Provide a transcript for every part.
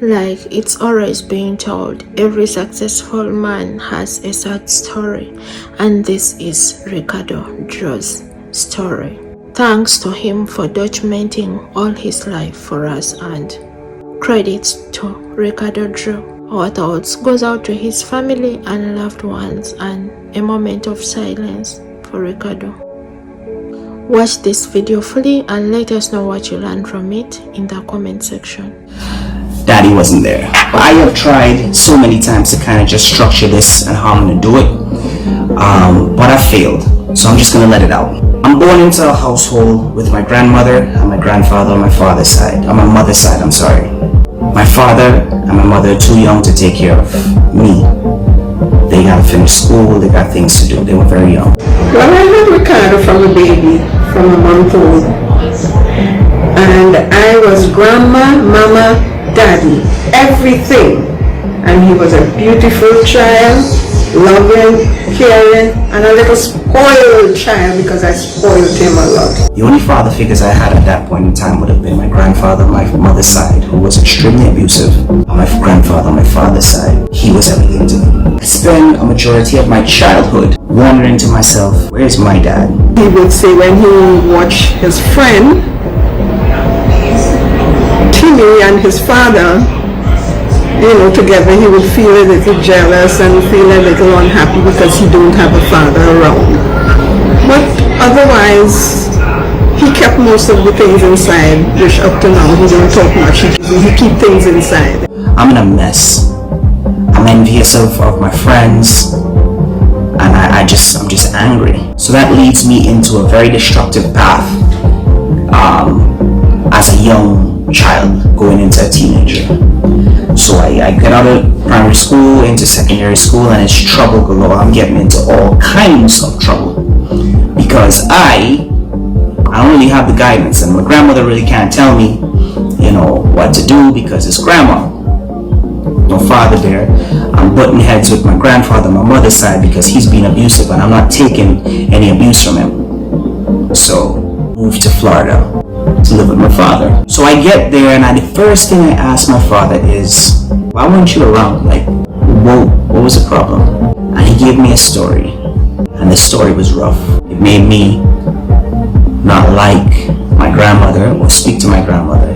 Like it's always being told, every successful man has a sad story, and this is Ricardo Drue's story. Thanks to him for documenting all his life for us, and credits to Ricardo Drue. Our thoughts goes out to his family and loved ones, and a moment of silence for Ricardo. Watch this video fully and let us know what you learned from it in the comment section. Daddy wasn't there. I have tried so many times to kind of just structure this and how I'm going to do it, but I failed, so I'm just going to let it out. I'm born into a household with my grandmother and my grandfather on my father's side, on my mother's side, I'm sorry. My father and my mother are too young to take care of me. They got to finish school, they got things to do, they were very young. Well, I had Ricardo from a baby, from a month old. And I was grandma, mama, daddy, everything. And he was a beautiful child, loving, caring, and a little spoiled child because I spoiled him a lot. The only father figures I had at that point in time would have been my grandfather on my mother's side, who was extremely abusive. On my grandfather on my father's side, he was everything to me. I spent a majority of my childhood wondering to myself, where's my dad? He would say when he watched his friend, Timmy, and his father, together, he would feel a little jealous and feel a little unhappy because he don't have a father around. But otherwise, he kept most of the things inside, which up to now he don't talk much. He keep things inside. I'm in a mess. I'm envious of my friends, and I'm just angry. So that leads me into a very destructive path as a young child going into a teenager. So I get out of primary school into secondary school, and it's trouble galore. I'm getting into all kinds of trouble because I don't really have the guidance, and my grandmother really can't tell me, what to do because it's grandma. No father there. I'm butting heads with my grandfather on my mother's side because he's being abusive, and I'm not taking any abuse from him. So moved to Florida to live with my father. So I get there, and the first thing I ask my father is, why weren't you around? Like, what was the problem? And he gave me a story, and the story was rough. It made me not like my grandmother or speak to my grandmother.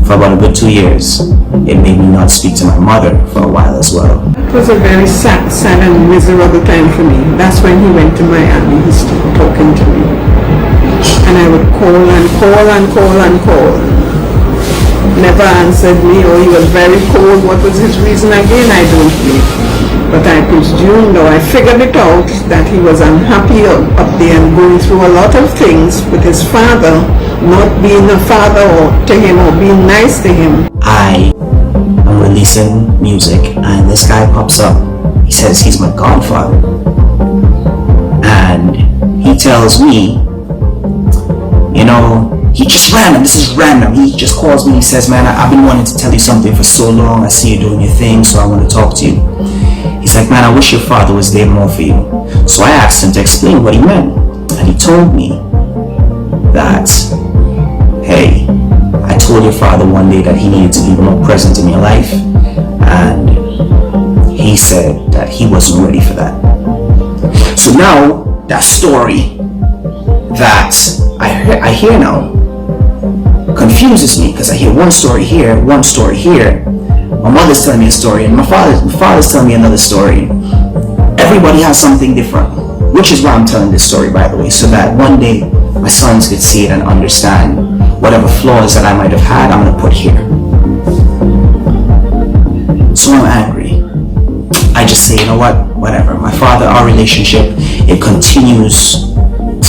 For about a good 2 years, it made me not speak to my mother for a while as well. It was a very sad and miserable time for me. That's when he went to Miami. He stopped talking to me. And I would call and call and call and call. Never answered me, or he was very cold. What was his reason again? I don't know. But I presume, though, I figured it out that he was unhappy up there and going through a lot of things with his father, not being a father to him or being nice to him. I am releasing music, and this guy pops up. He says he's my godfather. And he tells me, he just random, this is random. He just calls me, he says, man, I've been wanting to tell you something for so long. I see you doing your thing, so I want to talk to you. He's like, man, I wish your father was there more for you. So I asked him to explain what he meant. And he told me that, hey, I told your father one day that he needed to be more present in your life. And he said that he wasn't ready for that. So now, that story that I hear now confuses me, because I hear one story here, one story here. My mother's telling me a story, and my father's telling me another story. Everybody has something different, which is why I'm telling this story, by the way, so that one day my sons could see it and understand whatever flaws that I might have had, I'm going to put here. So I'm angry. I just say, you know what, whatever. My father, our relationship, it continues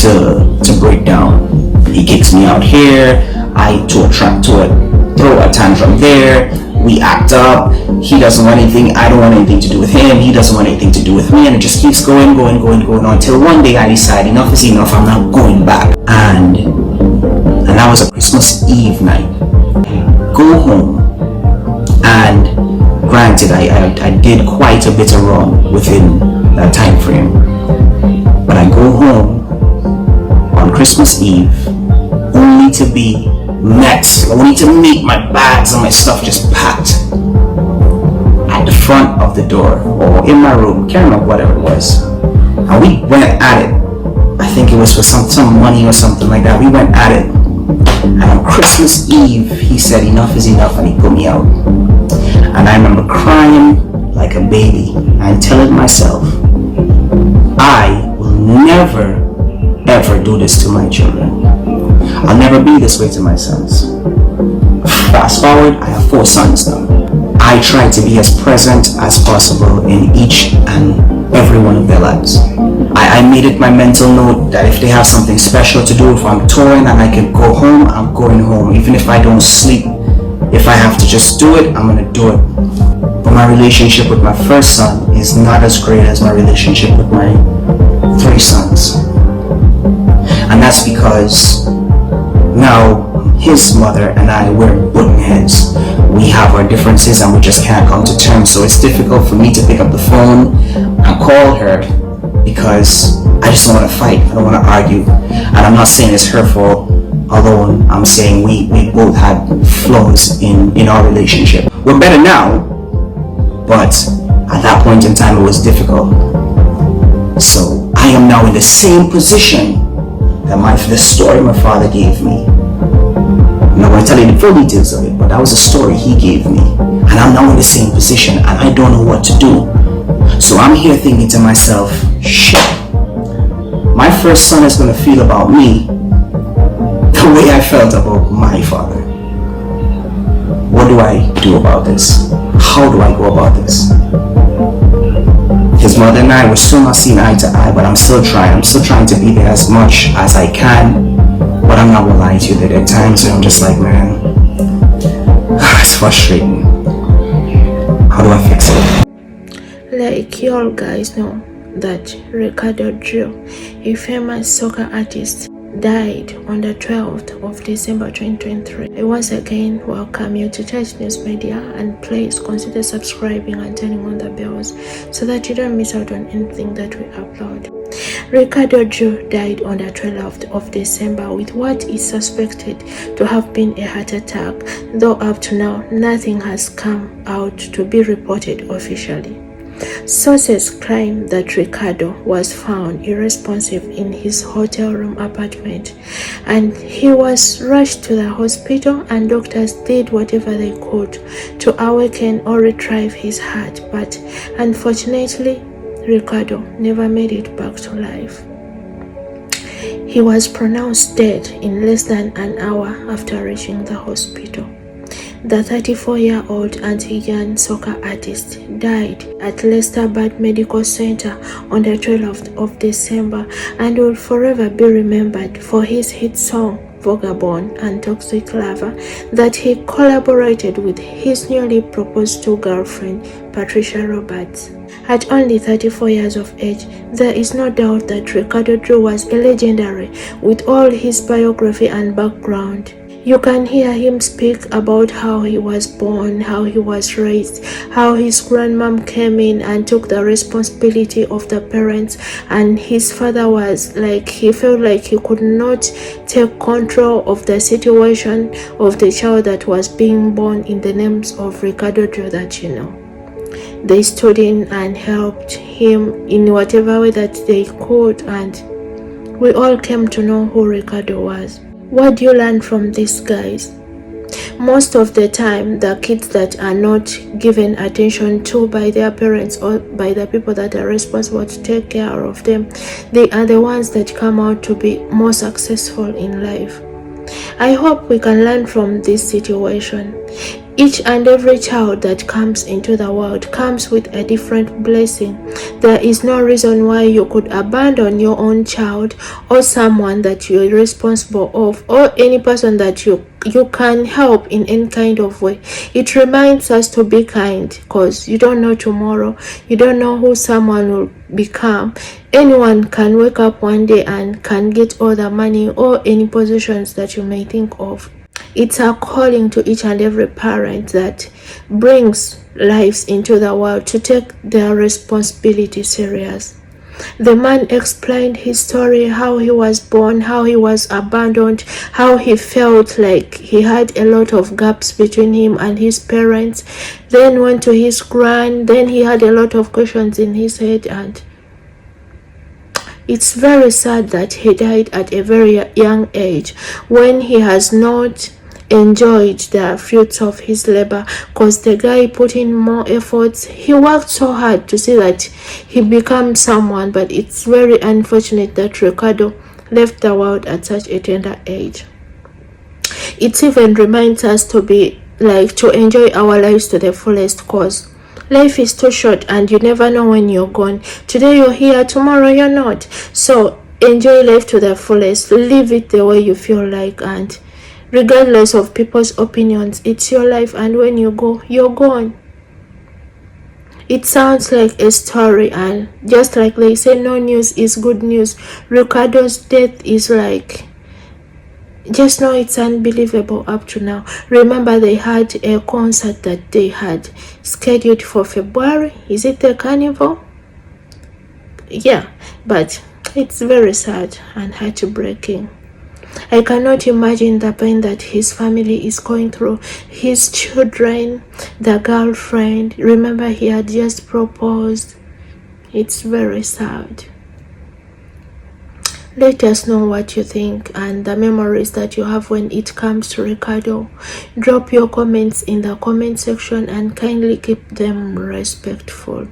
to break down. He kicks me out here, I throw a tantrum there, we act up, he doesn't want anything, I don't want anything to do with him, he doesn't want anything to do with me, and it just keeps going on until one day I decide enough is enough, I'm not going back. And that was a Christmas Eve night. I go home, and granted, I did quite a bit of wrong within that time frame, but I go home on Christmas Eve only to be met. I need to meet my bags and my stuff just packed at the front of the door or in my room. Can't remember whatever it was. And we went at it. I think it was for some money or something like that. We went at it. And on Christmas Eve, he said enough is enough and he put me out. And I remember crying like a baby and telling myself, I will never ever do this to my children. I'll never be this way to my sons. Fast forward, I have 4 sons now. I try to be as present as possible in each and every one of their lives. I made it my mental note that if they have something special to do, if I'm touring and I can go home, I'm going home. Even if I don't sleep, if I have to just do it, I'm gonna do it. But my relationship with my first son is not as great as my relationship with my 3 sons. And that's because now his mother and I, we're butting heads. We have our differences and we just can't come to terms. So it's difficult for me to pick up the phone and call her because I just don't want to fight. I don't want to argue. And I'm not saying it's her fault alone. I'm saying we both had flaws in our relationship. We're better now, but at that point in time it was difficult. So I am now in the same position that the story my father gave me. I'm not going to tell you the full details of it, but that was a story he gave me. And I'm now in the same position and I don't know what to do. So I'm here thinking to myself, shit, my first son is going to feel about me the way I felt about my father. What do I do about this? How do I go about this? His mother and I were still not seeing eye to eye, but I'm still trying. I'm still trying to be there as much as I can. But I'm not gonna lie to you, there are times where I'm just like, man, it's frustrating. How do I fix it? Like you all guys know that Ricardo Drue, a famous soccer artist, died on the 12th of December 2023. I once again welcome you to Touch News Media, and please consider subscribing and turning on the bells so that you don't miss out on anything that we upload. Ricardo Drue died on the 12th of December with what is suspected to have been a heart attack, though up to now nothing has come out to be reported officially. Sources claim that Ricardo was found irresponsive in his hotel room apartment and he was rushed to the hospital, and doctors did whatever they could to awaken or retrieve his heart, but unfortunately Ricardo never made it back to life. He was pronounced dead in less than an hour after reaching the hospital. The 34-year-old Antiguan soccer artist died at Leicester Medical Center on the 12th of December and will forever be remembered for his hit song Vagabond and Toxic Lover that he collaborated with his newly proposed to girlfriend Patricia Roberts. At only 34 years of age, there is no doubt that Ricardo Drue was a legendary with all his biography and background. You can hear him speak about how he was born, how he was raised, how his grandmom came in and took the responsibility of the parents, and his father was like, he felt like he could not take control of the situation of the child that was being born in the names of Ricardo Drue that you know. They stood in and helped him in whatever way that they could, and we all came to know who Ricardo was. What do you learn from these guys? Most of the time, the kids that are not given attention to by their parents or by the people that are responsible to take care of them, they are the ones that come out to be more successful in life. I hope we can learn from this situation. Each and every child that comes into the world comes with a different blessing. There is no reason why you could abandon your own child or someone that you're responsible of, or any person that you can help in any kind of way. It reminds us to be kind, because you don't know tomorrow. You don't know who someone will become. Anyone can wake up one day and can get all the money or any positions that you may think of. It's a calling to each and every parent that brings lives into the world to take their responsibility serious. The man explained his story, how he was born, how he was abandoned, how he felt like he had a lot of gaps between him and his parents, then went to his grand, then he had a lot of questions in his head, and it's very sad that he died at a very young age when he has not enjoyed the fruits of his labor, because the guy put in more efforts. He worked so hard to see that he becomes someone, but it's very unfortunate that Ricardo left the world at such a tender age. It even reminds us to enjoy our lives to the fullest, cause life is too short and you never know when you're gone. Today you're here, tomorrow you're not. So enjoy life to the fullest, live it the way you feel like, and regardless of people's opinions, it's your life, and when you go, you're gone. It sounds like a story, and just like they say, no news is good news. Ricardo's death is like, just know it's unbelievable up to now. Remember, they had a concert that they had scheduled for February. Is it the carnival? Yeah, but it's very sad and heartbreaking. I cannot imagine the pain that his family is going through. His children, the girlfriend. Remember, he had just proposed. It's very sad. Let us know what you think and the memories that you have when it comes to Ricardo. Drop your comments in the comment section and kindly keep them respectful.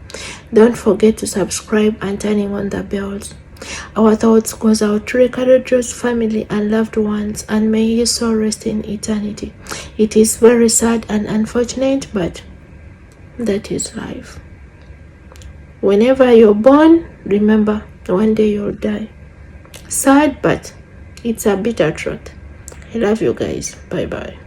Don't forget to subscribe and turning on the bells. Our thoughts goes out to Ricardo Drue's family and loved ones, and may his soul rest in eternity. It is very sad and unfortunate, but that is life. Whenever you're born, remember, one day you'll die. Sad, but it's a bitter truth. I love you guys. Bye bye.